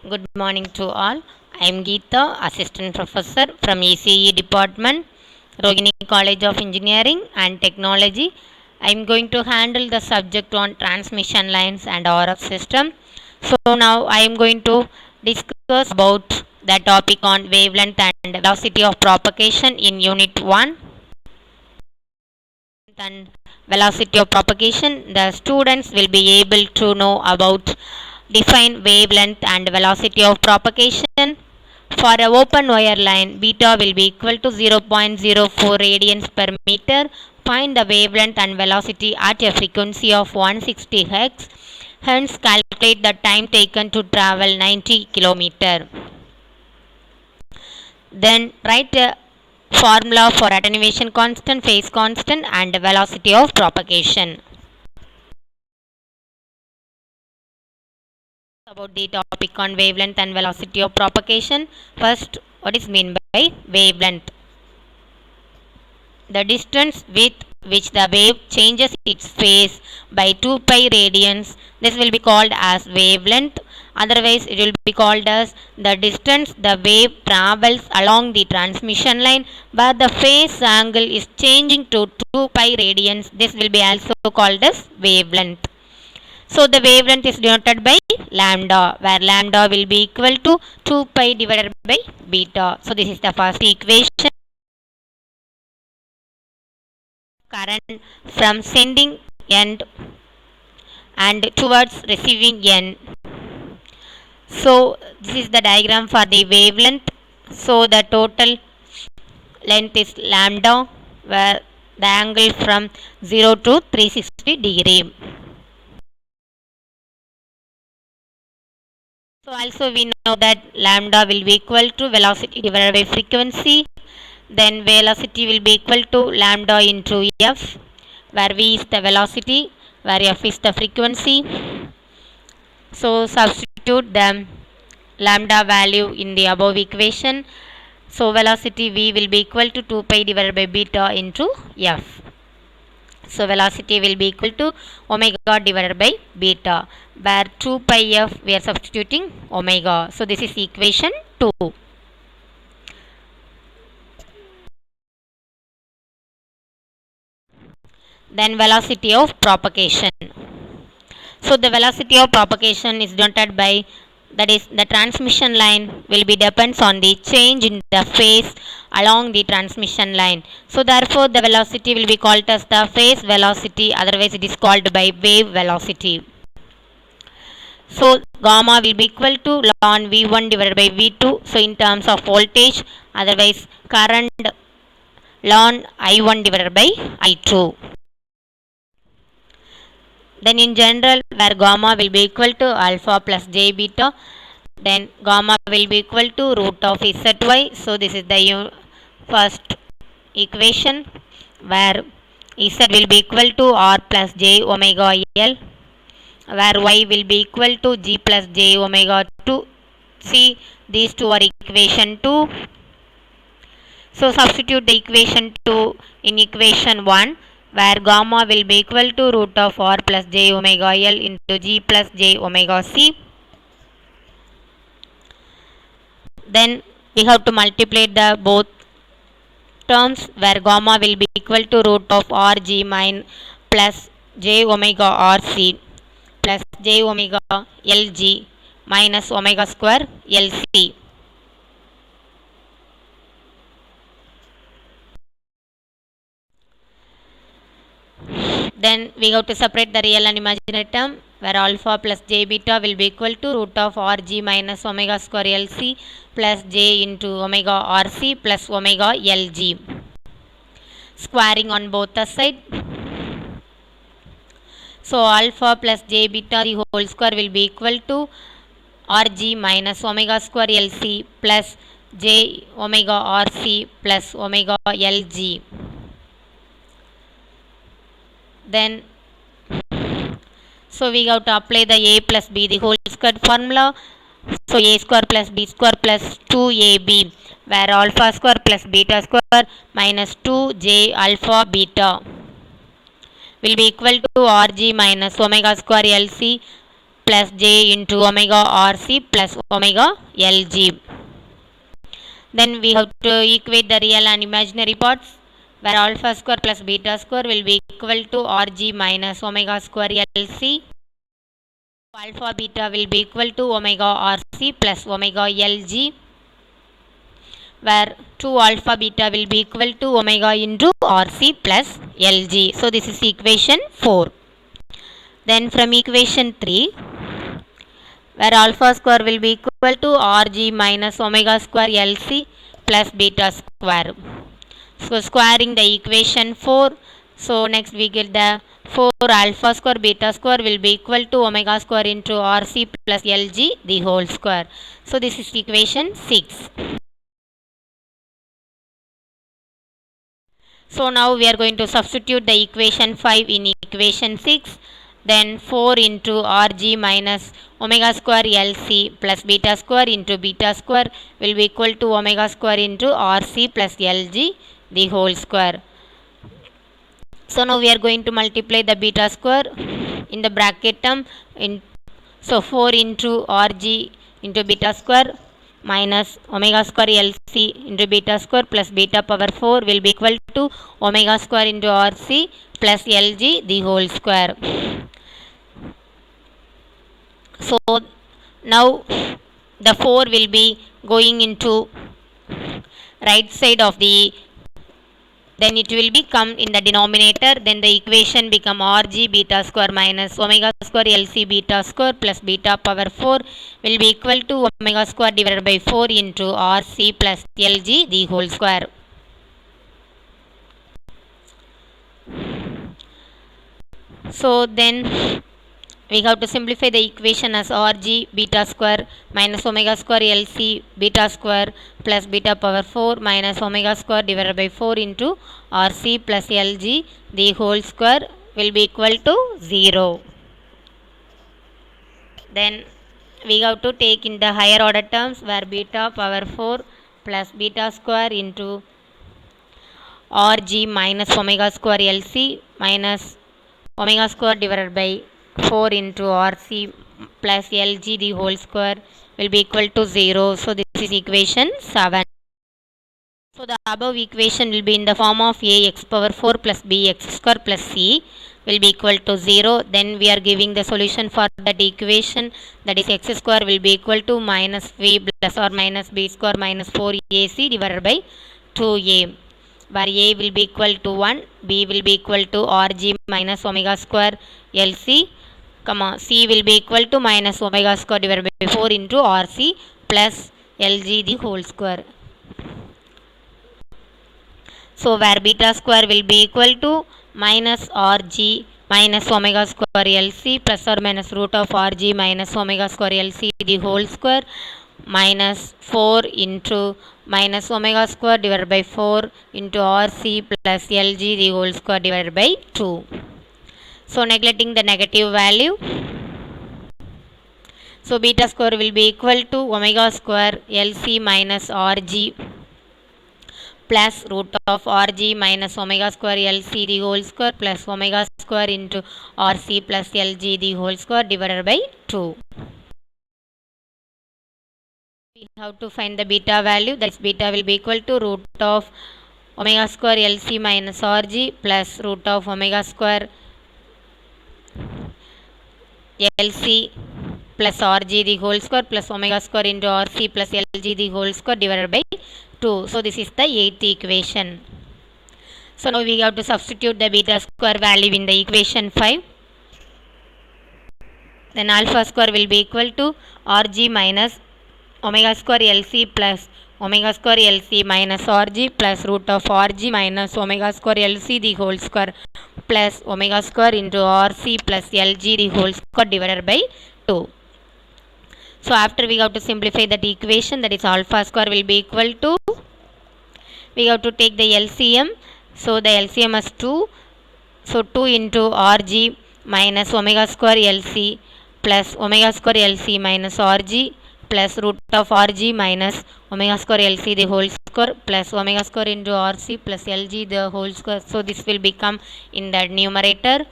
Good morning to all. I am Geeta, Assistant Professor from ECE Department, Rogini College of Engineering and Technology. I am going to handle the subject on transmission lines and RF system. So now I am going to discuss about the topic on wavelength and velocity of propagation in Unit 1 and velocity of propagation. The students will be able to know about define wavelength and velocity of propagation. For a open wire line, beta will be equal to 0.04 radians per meter. Find the wavelength and velocity at a frequency of 160 Hz. Hence, calculate the time taken to travel 90 km. Then write a formula for attenuation constant, phase constant and velocity of propagation. About the topic on wavelength and velocity of propagation. First, what is meant by wavelength? The distance with which the wave changes its phase by 2 pi radians. This will be called as wavelength. Otherwise, it will be called as the distance the wave travels along the transmission line where the phase angle is changing to 2 pi radians. This will be also called as wavelength. So the wavelength is denoted by lambda, where lambda will be equal to 2 pi divided by beta. So this is the first equation. Current from sending end and towards receiving end. So this is the diagram for the wavelength. So the total length is lambda, where the angle from 0 to 360 degree. So also we know that lambda will be equal to velocity divided by frequency. Then velocity will be equal to lambda into f, where v is the velocity, where f is the frequency. So substitute the lambda value in the above equation. So velocity v will be equal to 2 pi divided by beta into f. So velocity will be equal to omega divided by beta, where 2 pi f we are substituting omega. So this is equation 2. Then velocity of propagation. So the velocity of propagation is denoted by, that is, the transmission line will be depends on the change in the phase along the transmission line. So therefore the velocity will be called as the phase velocity, otherwise it is called by wave velocity. So gamma will be equal to ln V1 divided by V2. So in terms of voltage, otherwise current ln I1 divided by I2. Then in general, where gamma will be equal to alpha plus j beta, then gamma will be equal to root of zy. So this is the first equation, where z will be equal to r plus j omega l, where y will be equal to g plus j omega 2. See, these two are equation 2. So substitute the equation 2 in equation 1, where gamma will be equal to root of r plus j omega l into g plus j omega c. Then we have to multiply the both terms, where gamma will be equal to root of r g minus plus j omega r c plus j omega l g minus omega square l c. Then we have to separate the real and imaginary term, where alpha plus j beta will be equal to root of rg minus omega square lc plus j into omega rc plus omega lg. Squaring on both the side. So alpha plus j beta the whole square will be equal to rg minus omega square lc plus j omega rc plus omega lg. Then so we have to apply the a plus b the whole square formula. So a square plus b square plus 2ab, where alpha square plus beta square minus 2j alpha beta will be equal to rg minus omega square lc plus j into omega RC plus omega Lg. Then we have to equate the real and imaginary parts, where alpha square plus beta square will be equal to Rg minus omega square Lc. Alpha beta will be equal to omega Rc plus omega Lg, where 2 alpha beta will be equal to omega into Rc plus Lg. So this is equation 4. Then from equation 3, where alpha square will be equal to Rg minus omega square Lc plus beta square. So squaring the equation 4. So next we get the 4 alpha square beta square will be equal to omega square into Rc plus Lg the whole square. So this is equation 6. So now we are going to substitute the equation 5 in equation 6. Then 4 into Rg minus omega square Lc plus beta square into beta square will be equal to omega square into Rc plus Lg the whole square. So now we are going to multiply the beta square in the bracket term. So 4 into Rg into beta square minus omega square Lc into beta square plus beta power 4 will be equal to omega square into Rc plus Lg the whole square. So now the 4 will be going into right side of the, then it will become in the denominator, then the equation become Rg beta square minus omega square Lc beta square plus beta power 4 will be equal to omega square divided by 4 into Rc plus Lg the whole square. So then we have to simplify the equation as Rg beta square minus omega square Lc beta square plus beta power 4 minus omega square divided by 4 into Rc plus Lg the whole square will be equal to 0. Then we have to take in the higher order terms, where beta power 4 plus beta square into Rg minus omega square Lc minus omega square divided by 4 into Rc plus Lg the whole square will be equal to 0. So this is equation 7. So the above equation will be in the form of ax power 4 plus bx square plus c will be equal to 0. Then we are giving the solution for that equation, that is x square will be equal to minus v plus or minus b square minus 4ac divided by 2a, where a will be equal to 1, b will be equal to Rg minus omega square Lc, c will be equal to minus omega square divided by 4 into Rc plus Lg the whole square. So where beta square will be equal to minus Rg minus omega square Lc plus or minus root of Rg minus omega square Lc the whole square minus 4 into minus omega square divided by 4 into Rc plus Lg the whole square divided by 2. So neglecting the negative value, so beta square will be equal to omega square Lc minus Rg plus root of Rg minus omega square Lc the whole square plus omega square into Rc plus Lg the whole square divided by 2. We have to find the beta value, that is beta will be equal to root of omega square Lc minus Rg plus root of omega square Lc plus Rg the whole square plus omega square into Rc plus Lg the whole square divided by 2. So this is the 8th equation. So now we have to substitute the beta square value in the equation 5. Then alpha square will be equal to Rg minus omega square Lc plus omega square Lc minus Rg plus root of Rg minus omega square Lc the whole square plus omega square into Rc plus Lg the whole square divided by 2. So after we have to simplify that equation, that is alpha square will be equal to, we have to take the LCM. So the LCM is 2. So 2 into Rg minus omega square Lc plus omega square Lc minus Rg plus root of Rg minus omega square Lc the whole square plus omega square into Rc plus Lg the whole square. So this will become in the numerator.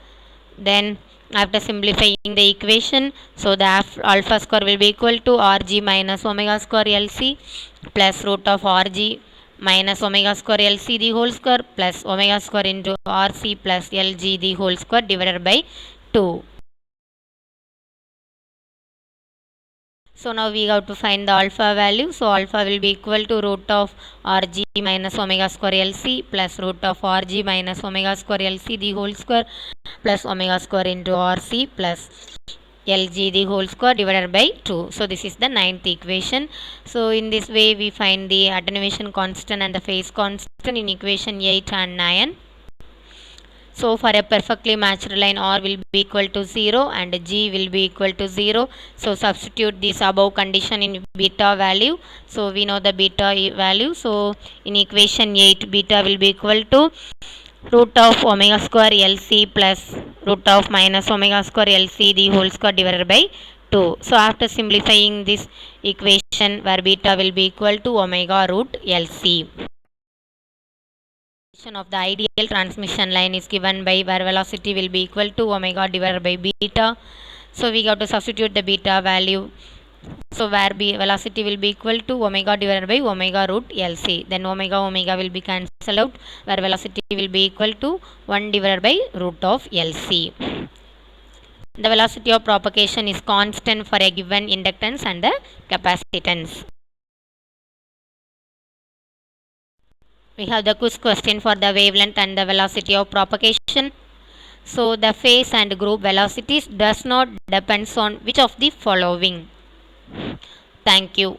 Then After simplifying the equation, so the alpha square will be equal to rg minus omega square lc plus root of rg minus omega square lc the whole square plus omega square into rc plus lg the whole square divided by 2. So now we have to find the alpha value. So alpha will be equal to root of rg minus omega square lc plus root of rg minus omega square lc the whole square plus omega square into rc plus lg the whole square divided by 2. So this is the ninth equation. So in this way we find the attenuation constant and the phase constant in equation 8 and 9. So for a perfectly matched line, R will be equal to 0 and G will be equal to 0. So substitute this above condition in beta value. So we know the beta value. So in equation 8, beta will be equal to root of omega square LC plus root of minus omega square LC the whole square divided by 2. So after simplifying this equation where beta will be equal to omega root LC. Of the ideal transmission line is given by where velocity will be equal to omega divided by beta. So we have to substitute the beta value. So where velocity will be equal to omega divided by omega root LC. Then omega will be cancelled out where velocity will be equal to 1 divided by root of LC. The velocity of propagation is constant for a given inductance and the capacitance. We have the quiz question for the wavelength and the velocity of propagation. So the phase and group velocities does not depends on which of the following. Thank you.